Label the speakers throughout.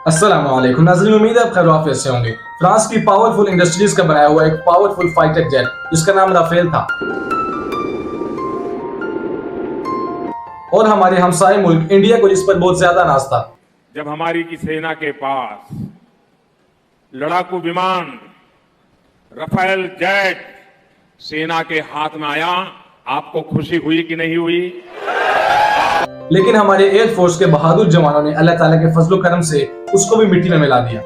Speaker 1: अस्सलाम वालेकुम नाज़रीन, उम्मीद है आप खैर आफियत से होंगे। फ्रांस की पावरफुल इंडस्ट्रीज का बनाया हुआ एक पावरफुल फाइटर जेट जिसका नाम राफेल था और हमारे हमसाए मुल्क इंडिया को जिस पर बहुत ज्यादा नाज था।
Speaker 2: जब हमारी की सेना के पास लड़ाकू विमान राफेल जेट सेना के हाथ में आया, आपको खुशी हुई कि नहीं हुई?
Speaker 1: लेकिन हमारे एयरफोर्स के बहादुर जवानों ने अल्लाह ताला के फजल करम से उसको भी मिट्टी में मिला दिया।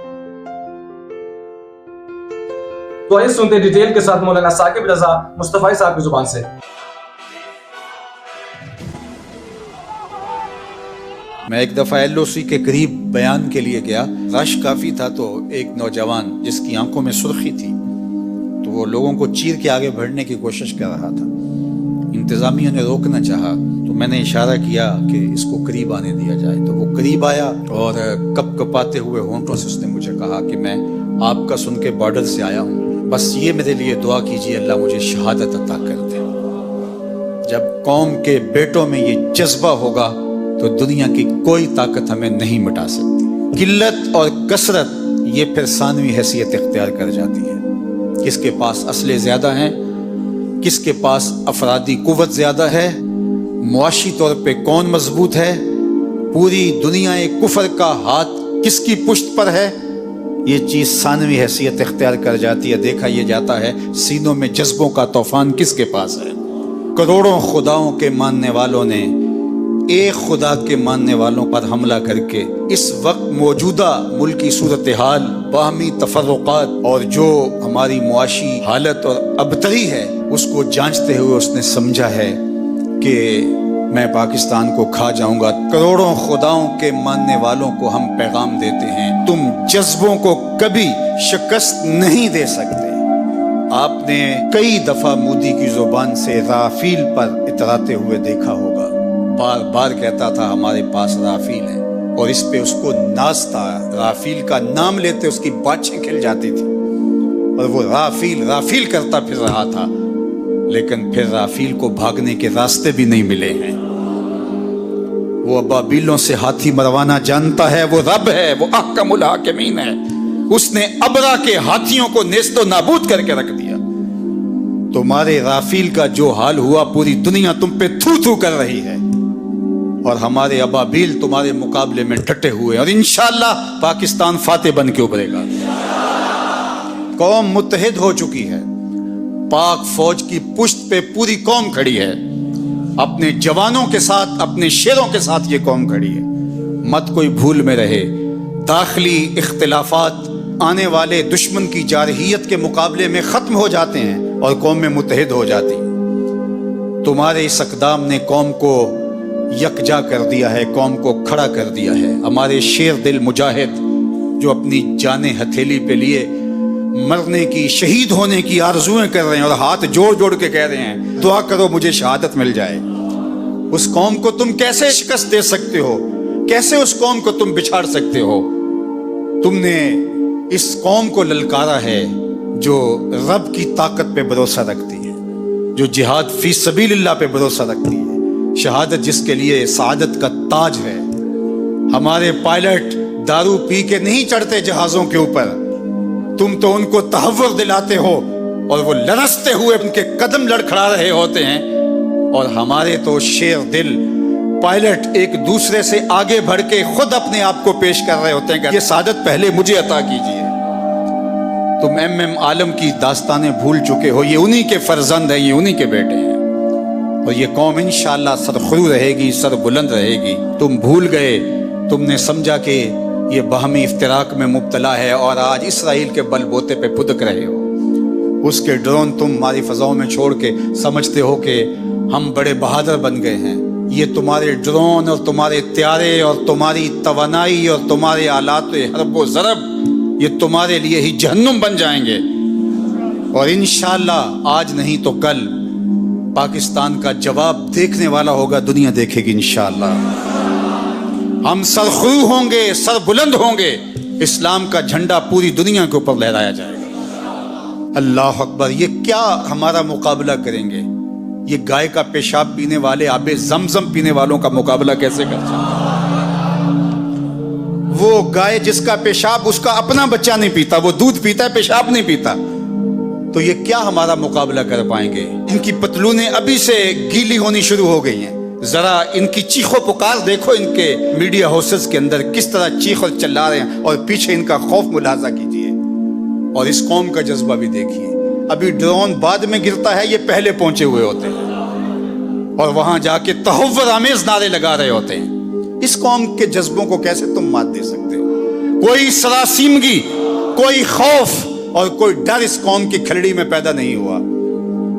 Speaker 1: तो आइए सुनते हैं डिटेल के साथ मौलाना साकिब रजा मुस्तफाई साहब की जुबान से।
Speaker 3: मैं एक दफ़ा LOC के करीब बयान के लिए गया। रश काफ़ी था तो एक नौजवान जिसकी आंखों में सुर्खी थी तो वो लोगों को चीर के आगे बढ़ने की कोशिश कर रहा था। इंतज़ामिया ने रोकना चाहा तो मैंने इशारा किया कि इसको करीब आने दिया जाए। तो वो करीब आया और कपकपाते हुए होंठों से उसने मुझे कहा कि मैं आपका सुन के बॉर्डर से आया हूँ, बस ये मेरे लिए दुआ कीजिए अल्लाह मुझे शहादत अता कर दे। जब कौम के बेटों में ये जज्बा होगा तो दुनिया की कोई ताकत हमें नहीं मिटा सकती। किल्लत और कसरत ये फिर सानवी हैसियत इख्तियार कर जाती है। किसके पास असले ज़्यादा हैं, किसके पास अफरादी कुव्वत ज़्यादा है, मुआशी तौर पे कौन मजबूत है, पूरी दुनिया कुफर का हाथ किसकी पुश्त पर है, ये चीज़ सानवी हैसियत इख्तियार कर जाती है। देखा ये जाता है सीनों में जज्बों का तूफान किसके पास है। करोड़ों खुदाओं के मानने वालों ने एक खुदा के मानने वालों पर हमला करके इस वक्त मौजूदा मुल्की सूरत हाल, बाहमी तफर्रुकात और जो हमारी मुआशी हालत और अबतरी है उसको जांचते हुए उसने समझा है कि मैं पाकिस्तान को खा जाऊंगा। करोड़ों खुदाओं के मानने वालों को हम पैगाम देते हैं, तुम जज्बों को कभी शिकस्त नहीं दे सकते। आपने कई दफा मोदी की जुबान से राफील पर इतराते हुए देखा होगा। बार बार कहता था हमारे पास राफील है और इस पे उसको नाज था। राफील का नाम लेते उसकी बाछें खिल जाती थी और वो राफील राफील करता फिर रहा था, लेकिन फिर राफील को भागने के रास्ते भी नहीं मिले हैं। वो अबाबीलों से हाथी मरवाना जानता है, वो रब है, वो अहकमुल हाकिमीन है। उसने अबरा के हाथियों को नेस्तो नाबूद करके रख दिया। तुम्हारे राफील का जो हाल हुआ पूरी दुनिया तुम पे थू थू कर रही है और हमारे अबाबील तुम्हारे मुकाबले में डटे हुए और इंशाअल्लाह पाकिस्तान फातेह बन के उभरेगा। कौम मुत्तहिद हो चुकी है, पाक फौज की पुश्त पे पूरी कौम खड़ी है, अपने जवानों के साथ, अपने शेरों के साथ ये कौम खड़ी है। मत कोई भूल में रहे, दाखिली इख्तिलाफात आने वाले दुश्मन की जारहियत के मुकाबले में खत्म हो जाते हैं और कौम में मुत्तहिद हो जाती। तुम्हारे इस अक़दाम ने कौम को यकजा कर दिया है, कौम को खड़ा कर दिया है। हमारे शेर दिल मुजाहिद जो अपनी जाने हथेली पे लिए मरने की, शहीद होने की आरज़ुएं कर रहे हैं और हाथ जोड़ जोड़ के कह रहे हैं दुआ करो मुझे शहादत मिल जाए, उस कौम को तुम कैसे शिकस्त दे सकते हो? कैसे उस कौम को तुम बिछाड़ सकते हो? तुमने इस कौम को ललकारा है जो रब की ताकत पे भरोसा रखती है, जो जिहाद फी सबीलिल्लाह पे भरोसा रखती है, शहादत जिसके लिए सादत का ताज है। हमारे पायलट दारू पी के नहीं चढ़ते जहाजों के ऊपर, तुम तो उनको तहव्वुर दिलाते हो और वो लरसते हुए उनके कदम लड़खड़ा रहे होते हैं। और हमारे तो शेर दिल पायलट एक दूसरे से आगे बढ़ के खुद अपने आप को पेश कर रहे होते हैं कि ये सादत पहले मुझे अता कीजिए। तुम MM आलम की दास्तानें भूल चुके हो, ये उन्हीं के फर्जंद हैं, ये उन्हीं के बेटे हैं और ये कौम इंशाअल्लाह सरखरू रहेगी, सर बुलंद रहेगी। तुम भूल गए, तुमने समझा कि ये बाहमी इफ्तिराक में मुब्तला है और आज इसराइल के बलबोते पे फुदक रहे हो। उसके ड्रोन तुम हमारी फजाओं में छोड़ के समझते हो कि हम बड़े बहादुर बन गए हैं। ये तुम्हारे ड्रोन और तुम्हारे त्यारे और तुम्हारी तवानाई और तुम्हारे आलात हरबो ज़रब ये तुम्हारे लिए ही जहन्नुम बन जाएंगे और इंशाअल्लाह आज नहीं तो कल पाकिस्तान का जवाब देखने वाला होगा, दुनिया देखेगी इंशाअल्लाह। हम सरखरू होंगे, सर बुलंद होंगे, इस्लाम का झंडा पूरी दुनिया के ऊपर लहराया जाएगा। अल्लाह अकबर। ये क्या हमारा मुकाबला करेंगे? ये गाय का पेशाब पीने वाले, आबे जमजम पीने वालों का मुकाबला कैसे कर सकते? वो गाय जिसका पेशाब उसका अपना बच्चा नहीं पीता, वो दूध पीता है, पेशाब नहीं पीता, तो ये क्या हमारा मुकाबला कर पाएंगे? इनकी पतलूनें अभी से गीली होनी शुरू हो गई हैं। जरा इनकी चीखो पुकार देखो, इनके मीडिया हाउसेस के अंदर किस तरह चीख और चिल्ला रहे हैं, और पीछे इनका खौफ मुलाजा कीजिए, और इस कौम का जज्बा भी देखिए। अभी ड्रोन बाद में गिरता है, ये पहले पहुंचे हुए होते हैं और वहां जाके तहव्वुर आमेज नारे लगा रहे होते हैं। इस कौम के जज्बों को कैसे तुम मात दे सकते हो? कोई सरासीमगी, कोई खौफ और कोई डर इस कौम की खलड़ी में पैदा नहीं हुआ।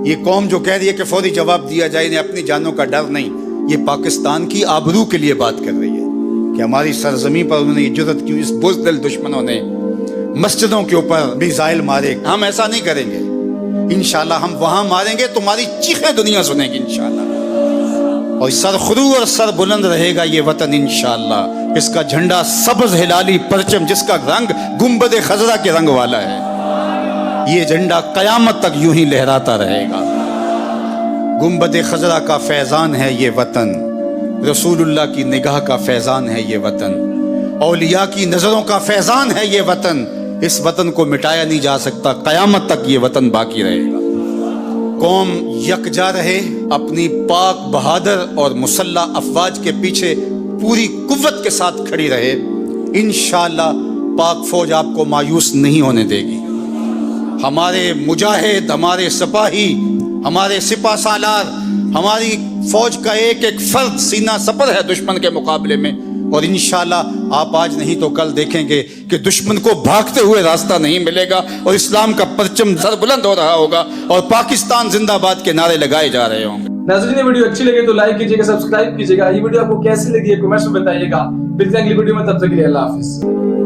Speaker 3: ये कौम जो कह रही है कि फौरी जवाब दिया जाए, इन्हें अपनी जानों का डर नहीं, ये पाकिस्तान की आबरू के लिए बात कर रही है कि हमारी सरजमी पर उन्होंने ये जुर्रत क्यों, इस बुज़दिल दुश्मनों ने मस्जिदों के ऊपर मिसाइल मारे। हम ऐसा नहीं करेंगे इंशाल्लाह, हम वहां मारेंगे, तुम्हारी चीखें दुनिया सुनेगी इंशाल्लाह, और सरखरू और सर बुलंद रहेगा ये वतन इंशाल्लाह। इसका झंडा सब्ज हिलाली परचम, जिसका रंग गुंबद खजरा के रंग वाला है, ये झंडा कयामत तक यूं ही लहराता रहेगा। गुंबद खजरा का फैजान है ये वतन, रसूलुल्लाह की निगाह का फैजान है ये वतन, औलिया की नजरों का फैजान है ये वतन। इस वतन को मिटाया नहीं जा सकता, कयामत तक ये वतन बाकी रहेगा। कौम यकजा रहे, अपनी पाक बहादुर और मुसल्ला अफवाज के पीछे पूरी कुव्वत के साथ खड़ी रहे, इंशाअल्लाह पाक फौज आपको मायूस नहीं होने देगी। हमारे मुजाहिद, हमारे सिपाही, हमारे सिपा सालार, हमारी फौज का एक एक फर्द सीना सपर है दुश्मन के मुकाबले में, और इंशाअल्लाह आप आज नहीं तो कल देखेंगे कि दुश्मन को भागते हुए रास्ता नहीं मिलेगा, और इस्लाम का परचम सर बुलंद हो रहा होगा, और पाकिस्तान जिंदाबाद के नारे लगाए जा रहे होंगे।
Speaker 1: नाज़रीन, ये वीडियो अच्छी लगे तो लाइक कीजिएगा, सब्सक्राइब कीजिएगा। ये वीडियो आपको कैसी लगी है कमेंट्स में बताइएगा। फिर अगली वीडियो में, तब तक के लिए अल्लाह हाफिज।